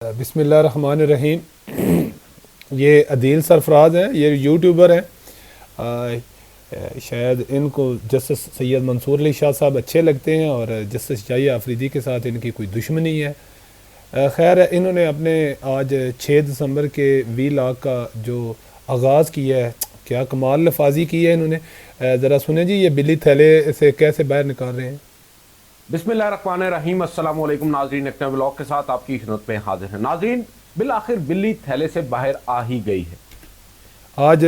بسم اللہ الرحمن الرحیم۔ یہ عدیل سرفراز ہیں، یہ یوٹیوبر ہیں۔ شاید ان کو جسٹس سید منصور علی شاہ صاحب اچھے لگتے ہیں اور جسٹس یحییٰ آفریدی کے ساتھ ان کی کوئی دشمنی ہے۔ خیر، انہوں نے اپنے آج 6 دسمبر کے وی لاگ کا جو آغاز کیا ہے، کیا کمال لفاظی کی ہے انہوں نے۔ ذرا سنیں جی، یہ بلی تھیلے سے کیسے باہر نکال رہے ہیں۔ بسم اللہ الرحمن الرحیم۔ السلام علیکم ناظرین، ایک نئے ولاگ کے ساتھ آپ کی خدمت میں حاضر ہیں۔ ناظرین، بالآخر بلی تھیلے سے باہر آ ہی گئی ہے۔ آج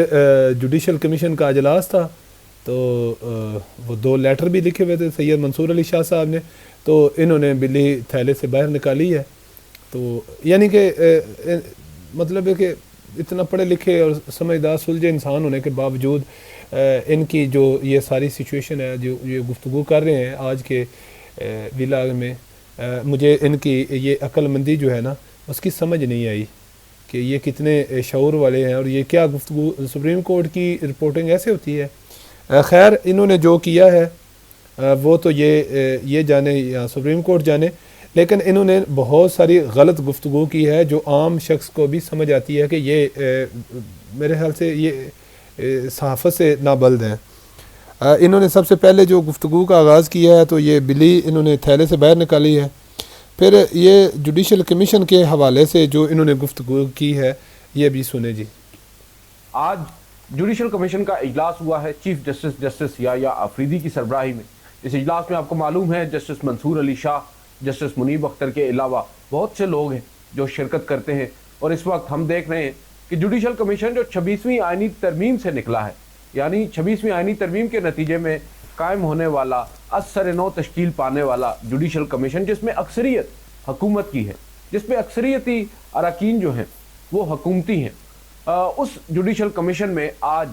جوڈیشل کمیشن کا اجلاس تھا، تو وہ 2 لیٹر بھی لکھے ہوئے تھے سید منصور علی شاہ صاحب نے، تو انہوں نے بلی تھیلے سے باہر نکالی ہے۔ تو یعنی کہ مطلب ہے کہ اتنا پڑھے لکھے اور سمجھدار سلجھے انسان ہونے کے باوجود ان کی جو یہ ساری سچویشن ہے، جو یہ گفتگو کر رہے ہیں آج کے ولاگ میں، مجھے ان کی یہ عقل مندی جو ہے نا، اس کی سمجھ نہیں آئی کہ یہ کتنے شعور والے ہیں اور یہ کیا گفتگو۔ سپریم کورٹ کی رپورٹنگ ایسے ہوتی ہے۔ خیر، انہوں نے جو کیا ہے وہ تو یہ جانے یا سپریم کورٹ جانے، لیکن انہوں نے بہت ساری غلط گفتگو کی ہے جو عام شخص کو بھی سمجھ آتی ہے کہ یہ میرے خیال سے یہ صحافت سے نابلد ہیں۔ انہوں نے سب سے پہلے جو گفتگو کا آغاز کیا ہے تو یہ بلی انہوں نے تھیلے سے باہر نکالی ہے۔ پھر یہ جوڈیشل کمیشن کے حوالے سے جو انہوں نے گفتگو کی ہے، یہ بھی سنیں جی۔ آج جوڈیشل کمیشن کا اجلاس ہوا ہے چیف جسٹس یحییٰ آفریدی کی سربراہی میں۔ اس اجلاس میں آپ کو معلوم ہے جسٹس منصور علی شاہ، جسٹس منیب اختر کے علاوہ بہت سے لوگ ہیں جو شرکت کرتے ہیں، اور اس وقت ہم دیکھ رہے ہیں کہ جوڈیشل کمیشن جو 26ویں آئینی ترمیم سے نکلا ہے، یعنی 26ویں آئینی ترمیم کے نتیجے میں قائم ہونے والا اثر نو تشکیل پانے والا جوڈیشل کمیشن، جس میں اکثریت حکومت کی ہے، جس میں اکثریتی اراکین جو ہیں وہ حکومتی ہیں، اس جوڈیشل کمیشن میں آج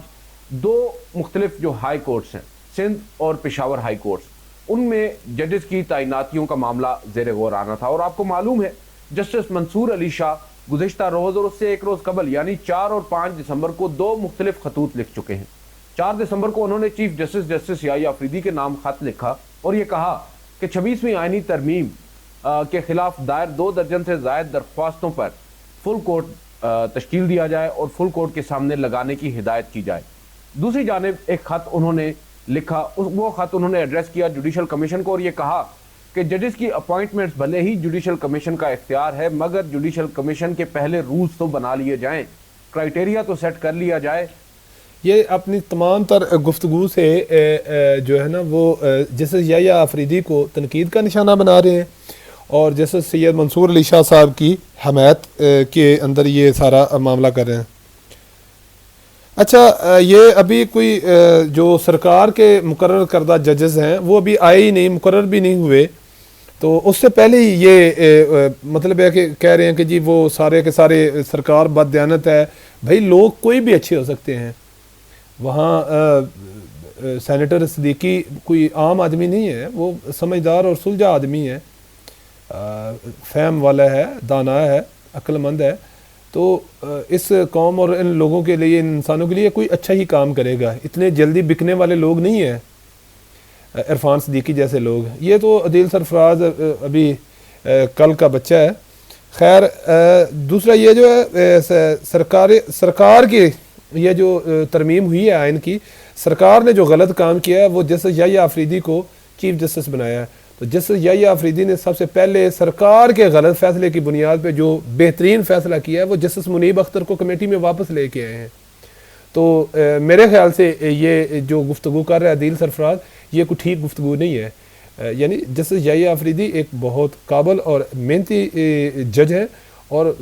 2 مختلف جو ہائی کورٹس ہیں، سندھ اور پشاور ہائی کورٹس، ان میں ججز کی تعیناتیوں کا معاملہ زیر غور آنا تھا۔ اور آپ کو معلوم ہے جسٹس منصور علی شاہ گزشتہ روز اور اس سے ایک روز قبل یعنی 4 اور 5 دسمبر کو 2 مختلف خطوط لکھ چکے ہیں۔ 4 دسمبر کو انہوں نے چیف جسٹس یحییٰ آفریدی کے نام خط لکھا اور یہ کہا کہ 26ویں آئینی ترمیم کے خلاف دائر 2 درجن سے زائد درخواستوں پر فل کورٹ تشکیل دیا جائے اور فل کورٹ کے سامنے لگانے کی ہدایت کی جائے۔ دوسری جانب ایک خط انہوں نے لکھا، وہ خط انہوں نے ایڈریس کیا جوڈیشل کمیشن کو، اور یہ کہا کہ ججز کی اپوائنٹمنٹس بھلے ہی جوڈیشل کمیشن کا اختیار ہے، مگر جوڈیشل کمیشن کے پہلے رولز تو بنا لیے جائیں، کرائیٹیریا تو سیٹ کر لیا جائے۔ یہ اپنی تمام تر گفتگو سے جو ہے نا وہ جسٹس یحییٰ آفریدی کو تنقید کا نشانہ بنا رہے ہیں اور جسٹس سید منصور علی شاہ صاحب کی حمایت کے اندر یہ سارا معاملہ کر رہے ہیں۔ اچھا، یہ ابھی کوئی جو سرکار کے مقرر کردہ ججز ہیں وہ ابھی آئے ہی نہیں، مقرر بھی نہیں ہوئے، تو اس سے پہلے ہی یہ مطلب ہے کہ کہہ رہے ہیں کہ جی وہ سارے کے سارے سرکار بد دیانت ہے۔ بھائی، لوگ کوئی بھی اچھے ہو سکتے ہیں، وہاں سینیٹر صدیقی کوئی عام آدمی نہیں ہے، وہ سمجھدار اور سلجھا آدمی ہے، فہم والا ہے، دانا ہے، عقل مند ہے، تو اس قوم اور ان لوگوں کے لیے، ان انسانوں کے لیے کوئی اچھا ہی کام کرے گا۔ اتنے جلدی بکنے والے لوگ نہیں ہیں عرفان صدیقی جیسے لوگ۔ یہ تو عدیل سرفراز ابھی کل کا بچہ ہے۔ خیر، دوسرا یہ جو ہے سرکار کی یہ جو ترمیم ہوئی ہے آئین کی، سرکار نے جو غلط کام کیا ہے وہ جسٹس یحییٰ آفریدی کو چیف جسٹس بنایا ہے۔ تو جسٹس یحییٰ آفریدی نے سب سے پہلے سرکار کے غلط فیصلے کی بنیاد پہ جو بہترین فیصلہ کیا ہے وہ جسٹس منیب اختر کو کمیٹی میں واپس لے کے آئے ہیں۔ تو میرے خیال سے یہ جو گفتگو کر رہا ہے عدیل سرفراز، یہ کوئی ٹھیک گفتگو نہیں ہے۔ یعنی جسٹس یحییٰ آفریدی ایک بہت قابل اور محنتی جج ہیں اور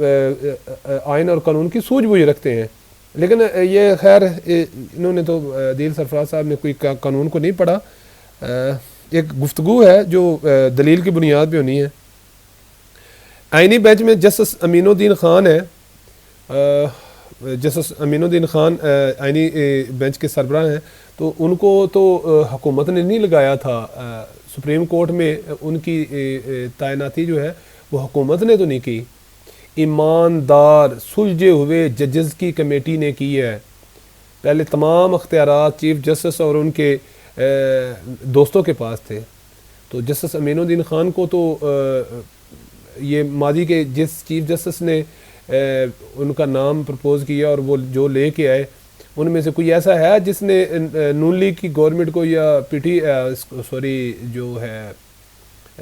آئین اور قانون کی سوجھ بوجھ رکھتے ہیں، لیکن یہ خیر انہوں نے تو عدیل سرفراز صاحب نے کوئی قانون کو نہیں پڑھا۔ ایک گفتگو ہے جو دلیل کی بنیاد پہ ہونی ہے۔ آئینی بینچ میں جسٹس امین الدین خان ہے، جسٹس امین الدین خان آئینی بینچ کے سربراہ ہیں، تو ان کو تو حکومت نے نہیں لگایا تھا، سپریم کورٹ میں ان کی تعیناتی جو ہے وہ حکومت نے تو نہیں کی، ایماندار سلجھے ہوئے ججز کی کمیٹی نے کی ہے۔ پہلے تمام اختیارات چیف جسٹس اور ان کے دوستوں کے پاس تھے، تو جسٹس امین الدین خان کو تو یہ ماضی کے جس چیف جسٹس نے ان کا نام پرپوز کیا اور وہ جو لے کے آئے ان میں سے کوئی ایسا ہے جس نے نون لیگ کی گورنمنٹ کو یا جو ہے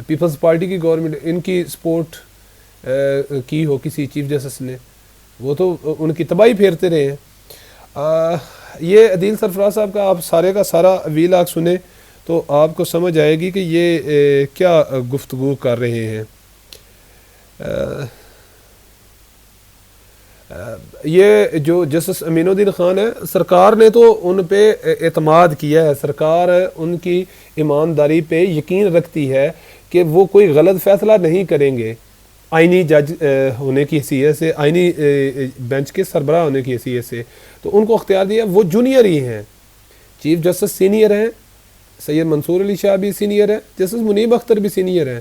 پیپلز پارٹی کی گورنمنٹ ان کی سپورٹ کی ہو کسی چیف جسٹس نے؟ وہ تو ان کی تباہی پھیرتے رہے ہیں۔ یہ عدیل سرفراز صاحب کا آپ سارے کا سارا ویلاگ سنیں تو آپ کو سمجھ آئے گی کہ یہ کیا گفتگو کر رہے ہیں۔ یہ جو جسٹس امین الدین خان ہے، سرکار نے تو ان پہ اعتماد کیا ہے، سرکار ان کی ایمانداری پہ یقین رکھتی ہے کہ وہ کوئی غلط فیصلہ نہیں کریں گے، آئینی جج ہونے کی حیثیت سے، آئینی بینچ کے سربراہ ہونے کی حیثیت سے تو ان کو اختیار دیا۔ وہ جونیئر ہی ہیں، چیف جسٹس سینئر ہیں، سید منصور علی شاہ بھی سینئر ہیں، جسٹس منیب اختر بھی سینئر ہیں۔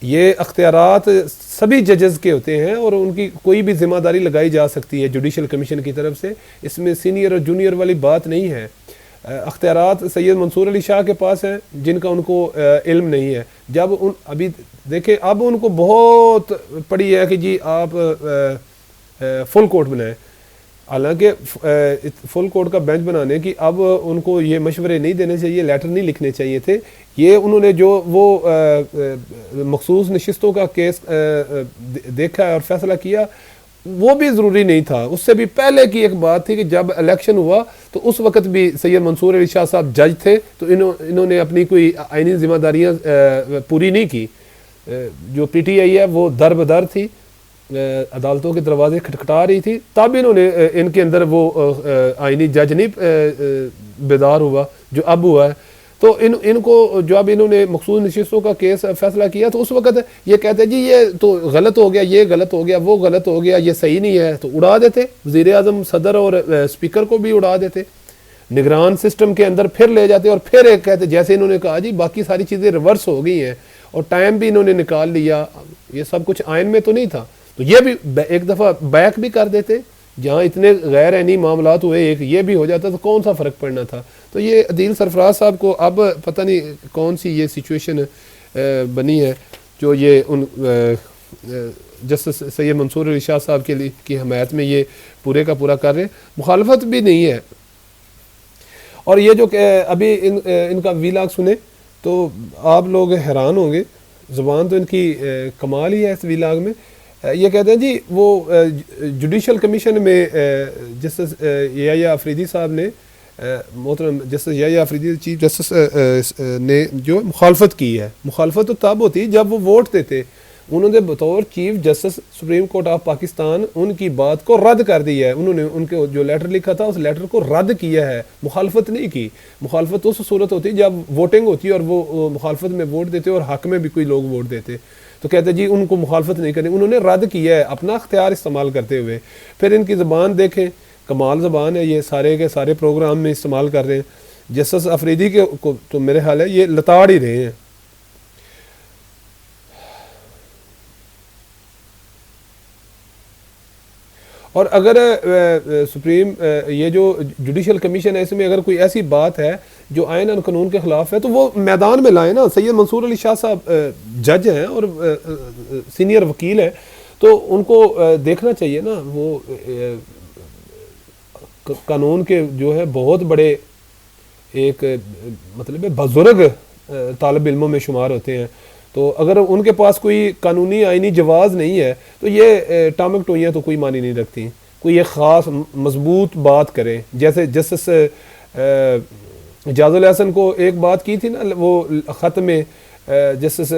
یہ اختیارات سبھی ججز کے ہوتے ہیں اور ان کی کوئی بھی ذمہ داری لگائی جا سکتی ہے جوڈیشل کمیشن کی طرف سے، اس میں سینئر اور جونیئر والی بات نہیں ہے۔ اختیارات سید منصور علی شاہ کے پاس ہیں جن کا ان کو علم نہیں ہے۔ جب ابھی دیکھیں اب ان کو بہت پڑی ہے کہ جی آپ فل کورٹ بنائیں، حالانکہ فل کورٹ کا بینچ بنانے کی اب ان کو یہ مشورے نہیں دینے چاہیے، لیٹر نہیں لکھنے چاہیے تھے۔ یہ انہوں نے جو وہ مخصوص نشستوں کا کیس دیکھا اور فیصلہ کیا وہ بھی ضروری نہیں تھا۔ اس سے بھی پہلے کی ایک بات تھی کہ جب الیکشن ہوا تو اس وقت بھی سید منصور علی شاہ صاحب جج تھے تو انہوں نے اپنی کوئی آئینی ذمہ داریاں پوری نہیں کی۔ جو پی ٹی آئی ہے وہ در بدر تھی، عدالتوں کے دروازے کھٹکھٹا رہی تھی، تب انہوں نے ان کے اندر وہ آئینی جج نہیں بیدار ہوا جو اب ہوا ہے۔ تو ان کو جب انہوں نے مخصوص نشستوں کا کیس فیصلہ کیا تو اس وقت یہ کہتے ہیں جی یہ تو غلط ہو گیا، یہ غلط ہو گیا، وہ غلط ہو گیا، یہ صحیح نہیں ہے، تو اڑا دیتے، وزیر اعظم، صدر اور اسپیکر کو بھی اڑا دیتے، نگران سسٹم کے اندر پھر لے جاتے اور پھر ایک کہتے جیسے انہوں نے کہا جی باقی ساری چیزیں ریورس ہو گئی ہیں اور ٹائم بھی انہوں نے نکال لیا، یہ سب کچھ آئین میں تو نہیں تھا، تو یہ بھی ایک دفعہ بیک بھی کر دیتے، جہاں اتنے غیر عینی معاملات ہوئے ایک یہ بھی ہو جاتا تو کون سا فرق پڑنا تھا۔ تو یہ عدیل سرفراز صاحب کو اب پتہ نہیں کون سی یہ سچویشن بنی ہے جو یہ ان جسٹس سید منصور علی شاہ صاحب کے لیے کی حمایت میں یہ پورے کا پورا کر رہے ہیں، مخالفت بھی نہیں ہے۔ اور یہ جو ابھی ان کا ویلاگ سنیں تو آپ لوگ حیران ہوں گے، زبان تو ان کی کمال ہی ہے اس ویلاگ میں۔ یہ کہتے ہیں جی وہ جوڈیشل کمیشن میں جسٹس یحییٰ آفریدی صاحب نے، محترم جسٹس یحییٰ آفریدی چیف جسٹس نے جو مخالفت کی ہے، مخالفت تو تب ہوتی جب وہ ووٹ دیتے، انہوں نے بطور chief justice supreme court of Pakistan ان کی بات کو رد کر دیا ہے، انہوں نے ان کے جو لیٹر لکھا تھا اس لیٹر کو رد کیا ہے، مخالفت نہیں کی۔ مخالفت اس صورت ہوتی جب ووٹنگ ہوتی اور وہ مخالفت میں ووٹ دیتے اور حق میں بھی کوئی لوگ ووٹ دیتے، تو کہتے جی ان کو مخالفت نہیں کرنی، انہوں نے رد کیا ہے اپنا اختیار استعمال کرتے ہوئے۔ پھر ان کی زبان دیکھیں، کمال زبان ہے، یہ سارے کے سارے پروگرام میں استعمال کر رہے ہیں۔ جسٹس آفریدی کے کو تو میرے خیال ہے یہ لتاڑ ہی رہے ہیں۔ اور اگر سپریم یہ جو جوڈیشل کمیشن ہے اس میں اگر کوئی ایسی بات ہے جو آئین اور قانون کے خلاف ہے تو وہ میدان میں لائیں نا۔ سید منصور علی شاہ صاحب جج ہیں اور سینئر وکیل ہیں، تو ان کو دیکھنا چاہیے نا، وہ قانون کے جو ہے بہت بڑے ایک مطلب بزرگ طالب علموں میں شمار ہوتے ہیں، تو اگر ان کے پاس کوئی قانونی آئینی جواز نہیں ہے تو یہ ٹامک ٹوئیاں تو کوئی معنی نہیں رکھتی۔ کوئی ایک خاص مضبوط بات کرے، جیسے جسٹس اجاز الحسن کو ایک بات کی تھی نا وہ خط میں جسٹس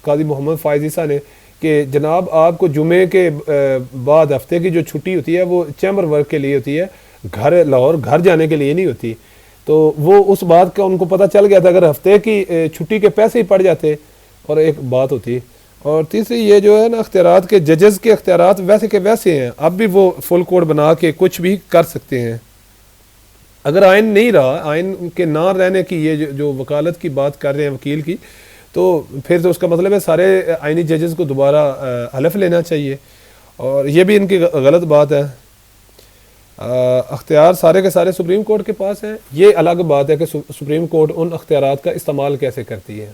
قاضی محمد فائز عیسیٰ نے، کہ جناب آپ کو جمعے کے بعد ہفتے کی جو چھٹی ہوتی ہے وہ چیمبر ورک کے لیے ہوتی ہے، لاہور گھر جانے کے لیے نہیں ہوتی۔ تو وہ اس بات کا ان کو پتہ چل گیا تھا، اگر ہفتے کی چھٹی کے پیسے ہی پڑ جاتے اور ایک بات ہوتی۔ اور تیسری یہ جو ہے نا اختیارات کے ججز کے اختیارات ویسے کے ویسے ہیں، اب بھی وہ فل کوڈ بنا کے کچھ بھی کر سکتے ہیں۔ اگر آئین نہیں رہا، آئین کے نہ رہنے کی یہ جو وکالت کی بات کر رہے ہیں وکیل کی، تو پھر تو اس کا مطلب ہے سارے آئینی ججز کو دوبارہ حلف لینا چاہیے، اور یہ بھی ان کی غلط بات ہے۔ اختیار سارے کے سارے سپریم کورٹ کے پاس ہیں، یہ الگ بات ہے کہ سپریم کورٹ ان اختیارات کا استعمال کیسے کرتی ہے۔